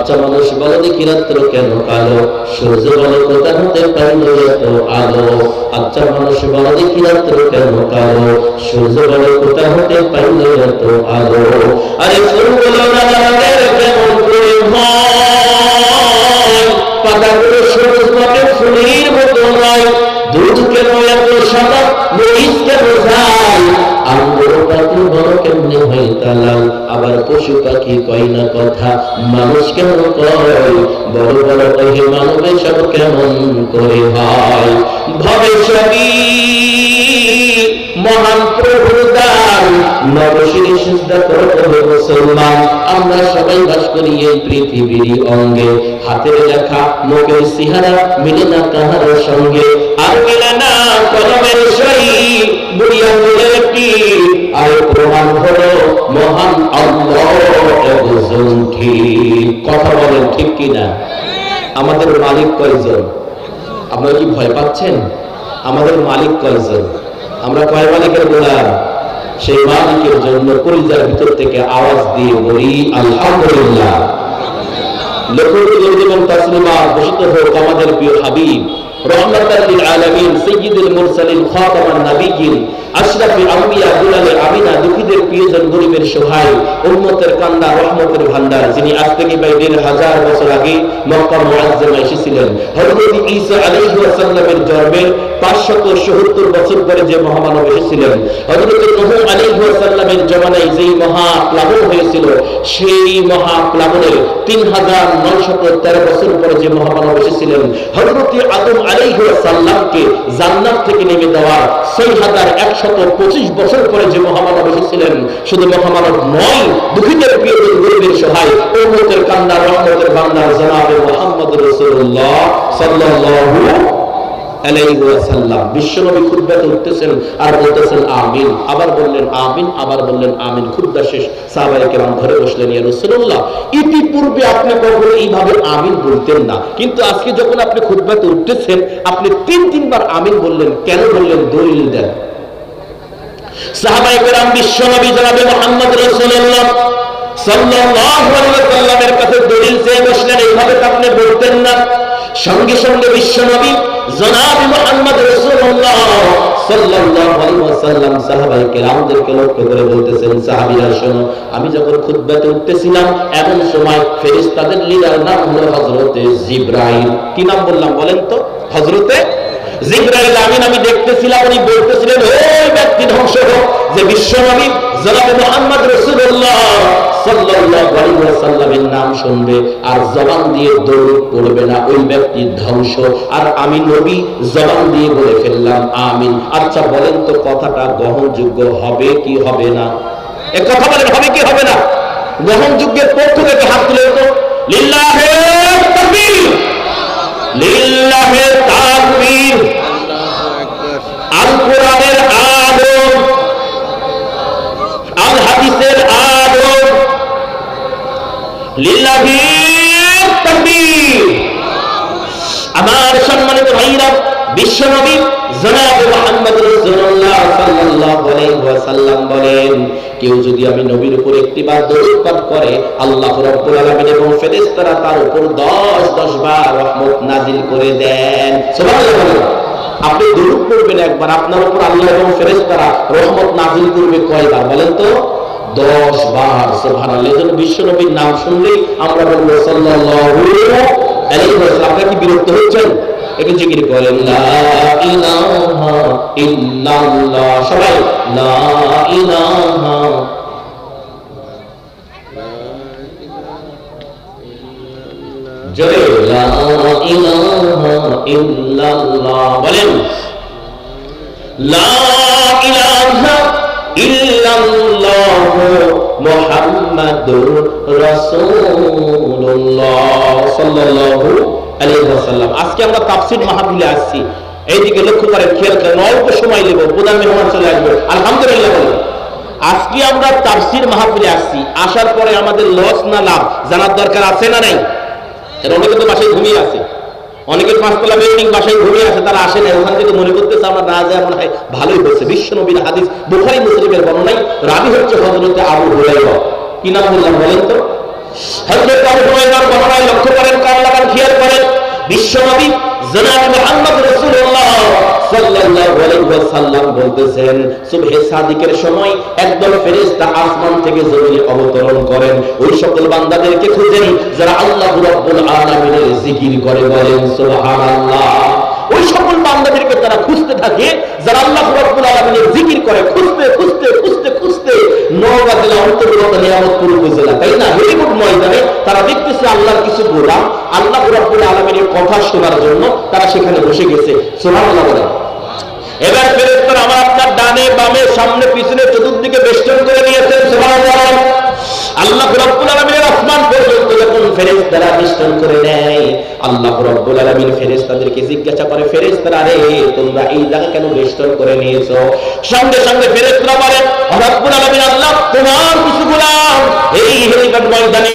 আচ্ছা মানুষ বলে দেখি রাত্র কেন কালো, সূর্য বলে কোথা হতে পাইল এত আলো। আচ্ছা মানুষ বলে দেখি রাত্র কেন কালো, সূর্য বলে কোথা হতে পাইল এত আলো। আরে ফুলগুলো রাতের কেমন করে হয়, পাতাগুলো সবুজ বটে ফুলের মতো নয়। দুধ কেন এত সাদা, মরিচ কেন ঝাল, আঙ্গুর পাতি বড় কেমনে হয় তালাল। আবার পশু পাখি কয় না কথা, মানুষ কেন কয় বড় বড় কহে মানবে সব কেমন করে হয়। ভবেশ্বরী মহান প্রভুর দান, নবশিরে সিজদা করো মুসলমান। আমরা সবাই বাস করি এই পৃথিবীর অঙ্গে, হাতের লেখা মুখের সিহারা মিলে না কাহার সঙ্গে। আর মিলে না কলমের সই, বুড়ি আঙ্গুলের টিপ, আর প্রমাণ হলো মহান আল্লাহ একজন ঠিক। কথা বলেন ঠিক কিনা? আমাদের মালিক কয়জন? আপনারা কি ভয় পাচ্ছেন? আমাদের মালিক কয়জন? আমরা কয় মালিকের গোলাম? সেই মালিকের জন্য কলিজার ভিতর থেকে আওয়াজ দিয়ে বলি আলহামদুলিল্লাহ। লক্ষ্য এবং তাসলিমা বসিত হোক আমাদের প্রিয় হাবিব রহমাতাল লিল আলামিন সাইয়্যিদুল মুরসালিন খাতামান নাবিয়্যিন আশরাফুল আম্বিয়া দুলালে আমিনা, দুঃখীদের প্রিয়জন, গরিবের সহায়, উম্মতের কান্ডা, রহমতের ভান্ডার, যিনি আজ থেকে প্রায় ১৫০০ বছর আগে মক্কা মুআজ্জামে এসেছিলেন। হযরত ঈসা আলাইহিস সালামের জন্মের ৫৭০ বছর পরে যে মহামানব এসেছিলেন, হযরত নূহ আলাইহিস সালামের জমানায় যেই মহাপ্লাবন হয়েছিল, সেই মহাপ্লাবনের ৩৯১৩ বছর পরে যে মহামানব এসেছিলেন, হযরত আদম আলাইহিস সালামকে জান্নাত থেকে নেমে দেওয়ার ৬১২৫ বছর পরে যে মহামানব এসেছিলেন, শুধু মহামানব নয়, দুঃখীদের প্রিয়জন, গরিবের সহায়, উম্মতের কান্ডা, রহমতের ভান্ডার জনাবে মুহাম্মদ রাসূলুল্লাহ সাল্লাল্লাহু আলাইহি ওয়াসাল্লাম। বিশ্বনবী খুতবাতে উঠতেছেন আর বলতেছেন আমিন, আবার বললেন আমিন, আবার বললেন আমিন। খুতবা শেষ, সাহাবায়ে কেরাম ধরে বসলেন, ইয়া রাসূলুল্লাহ, ইতিপূর্বে আপনি কখনো এইভাবে আমিন বলতেন না, কিন্তু আজকে যখন আপনি খুতবাতে উঠতেছেন আপনি তিনবার আমিন বললেন, কেন বললেন? দলিল দেন। সাহাবায়ে কেরাম বিশ্বনবী জনাবে মুহাম্মদ রাসূলুল্লাহ সাল্লাল্লাহু আলাইহি ওয়াসাল্লামের কাছে দলিল চেয়ে বসলেন, এইভাবে তো আপনি বলতেন না। সঙ্গে সঙ্গে বিশ্বনবী জনাবে মুহাম্মদ রাসূলুল্লাহ সাল্লাল্লাহু আলাইহি ওয়াসাল্লাম সাহাবায়ে কেরামদেরকে লক্ষ্য করে বলতেছেন, সাহাবীরা শোনো, আমি যখন খুতবাতে উঠতেছিলাম এমন সময় ফেরেশতাদের লিডার নাম হলো হযরতে জিবরাইল। কি নাম বললাম বলেন তো? হযরতে জিবরাইল আমিন। আমি দেখতেছিলাম উনি বলতেছিলেন, ওই ব্যক্তি ধ্বংস হোক যে বিশ্বনবী জনাবে মুহাম্মদ রাসূলুল্লাহ সাল্লাল্লাহু আলাইহি ওয়াসাল্লামের নাম শুনবে আর জবান দিয়ে দরুদ পড়বে না, ওই ব্যক্তি ধ্বংস। আর আমি নবী জবান দিয়ে বলে ফেললাম আমিন। আচ্ছা বলেন তো, কথাটা গ্রহণযোগ্য হবে কি হবে না? এই কথা বলেন, হবে কি হবে না? গ্রহণযোগ্যের পক্ষ থেকে হাত তুলে তো লিল্লাহে তাকবীর, লিল্লাহে তাকবীর। আল কোরআনের আলো, আল হাদিসের আলো, লিল্লাহি তাকবীর। আমার সম্মানিত ভাইরা, বিশ্বনবী জনাবে মুহাম্মদ রাসূলুল্লাহ সাল্লাল্লাহু আলাইহি ওয়াসাল্লাম বলেন, কেউ যদি আমি নবীর উপর একটিবার দরুদ পাঠ করে, আল্লাহ রাব্বুল আলামিন এবং ফেরেশতারা তার উপর ১০ বার রহমত নাযিল করে দেন। সুবহানাল্লাহ। আপনি দরুদ পড়বেন একবার, আপনার উপর আল্লাহ এবং ফেরেশতারা রহমত নাযিল করবে কয়বার বলেন তো? ১০ বার। সুবহানাল্লাহ। এজন্য বিশ্বনবীর নাম শুনলেই আমরা বলবো সাল্লাল্লাহু আলাইহি ওয়াসাল্লাম। আপনারা কি বিরক্ত হচ্ছেন? একটু জিকির করেন, লা ইলাহা ইল্লাল্লাহ। সবাই লা ইলাহা, জোরে লা ইলাহা ইল্লাল্লাহ বলেন, লা ইলাহা ইল্লাল্লাহু মুহাম্মাদুর রাসূলুল্লাহ সাল্লাল্লাহু আলাইহি ওয়াসাল্লাম। আজকে আমরা তাফসীর মাহফিলে আসছি, এইদিকে লক্ষ্য করেন, খেয়াল করেন, অল্প সময় নেব, প্রধান মেহমান চলে আসবে। আলহামদুলিল্লাহ বলেন, আজকে আমরা তাফসীর মাহফিলে আসছি, আসার পরে আমাদের লস না লাভ জানার দরকার আছে না নাই? অনেকে তো বাসায় ঘুমিয়ে আছে, অনেকের ৫তলা বিল্ডিং বাসায় ঘুমিয়ে আছে, তারা আসে না, ওখান থেকে মনে করতেছে আমরা না যায় মনে হয় ভালোই হচ্ছে। বিশ্বনবীর হাদিস বুখারী মুসলিমের বর্ণনায়, রাবী হচ্ছে হযরতে আবু হুরায়রা। কি নাম বললাম বলেন তো? হযরত আবু হুরায়রার ঘটনায় লক্ষ্য করেন, কান লাগান খেয়াল করেন। বিশ্বনবী জনাব মুহাম্মদ রাসূলুল্লাহ সাল্লাল্লাহু আলাইহি ওয়াসাল্লাম বলতেছেন, সুবহে সাদিকের সময় একদল ফেরেশতা আসমান থেকে জমিনে অবতরণ করেন। ওই সকল বান্দাদেরকে খুঁজেন যারা আল্লাহ রাব্বুল আলামিনের জিকির করে, বলেন সুবহানাল্লাহ। ওই সকল বান্দাদেরকে তারা খুঁজতে থাকে যারা আল্লাহ রাব্বুল আলামিনের জিকির করে। খুঁজতে খুঁজতে খুঁজতে খুঁজতে নওগাঁ জেলা অন্তর্গত নিয়ামতপুর উপজেলা, তাই না, হেলিকপ্টার ময়দানে তারা দেখতেছে আল্লাহর কিছু গোলাম আল্লাহ রাব্বুল আলামিনের কথা শোনার জন্য তারা সেখানে বসে গেছে। সুবহানাল্লাহ বলেন। এবার ফেরেশতারা আমার আপনার ডানে বামে সামনে পিছনে চতুর্দিকে বেষ্টন করে নিয়েছেন। সুবহানাল্লাহ। আল্লাহ রাব্বুল আলামিনের আসমান পর্যন্ত যখন ফেরেশতারা বেষ্টন করে নেয়, আল্লাহ রাব্বুল আলামিন ফেরেশতাদেরকে জিজ্ঞাসা করে, ফেরেশতারা রে তোমরা এই জায়গা কেন বেষ্টন করে নিয়েছো? সঙ্গে সঙ্গে ফেরেশতারা বলে, রাব্বুল আলামিন আল্লাহ তোমার কিছু গোলাম এই হেলিকপ্টার ময়দানে